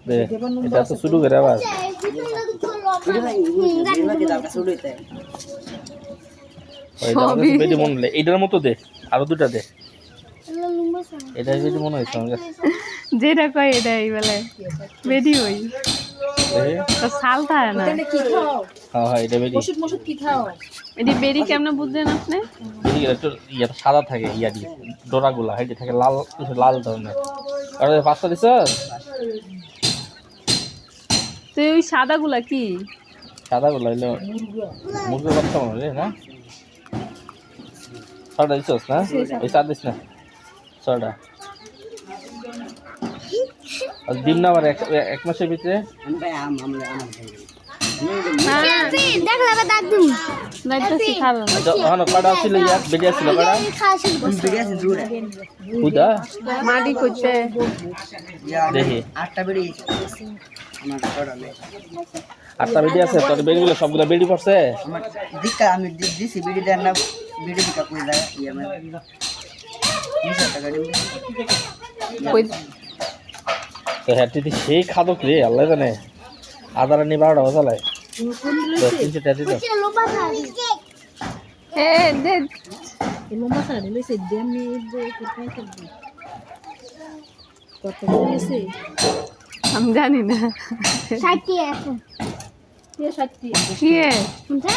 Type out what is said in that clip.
দে এটা তো শুরু করে আবার সবই বেডি মনে হলে এইটার মতো দে আরো দুটা দে এটাই বেডি মনে হয়েছে আমার কাছে যেটা কয় এটাই বলে বেডি হই তো সাল থাকে না হ্যাঁ হ্যাঁ এটা বেডি ওষুধ কি খাও? এটি বেডি কেমনে বুঝছেন আপনি? বেডি একটু ইয়া সাদা থাকে ইয়াদি ডোরাগুলা হাইটে থাকে লাল লাল ধরনের আর পাঁচটা দিছ তো ওই সাদাগুলা কি? সাদাগুলা হইলো মুরগির বাচ্চা মনে হয় না ছটা দিছস না ওই চার দিস না ছটা আর দিন না আবার এক মাসের ভিতরে কটা ছিল ইয়ার বেরিয়ে ছিল কটা বুঝা মাটি করতে দেখি আটটা বেরিয়েছে আটটা বেডি আছে তোর বেডিগুলো সবগুলো বেডি পড়ছে আমার দিকা আমি দিছি বিড়ি দেন না বিড়ি দিকা কই যায় ইয়া মানে 20 টাকা দিই তো হ্যাটি সেই খাদক রে আল্লাহ জানে আদার নি 12টা বাজালায় 300 টাকা দিত এ দে লম্বা সাড়ে লইছে দেমি দে কোথায় করব কত লইছে আমি জানি না 60 আছে কে 60 কি কোনটা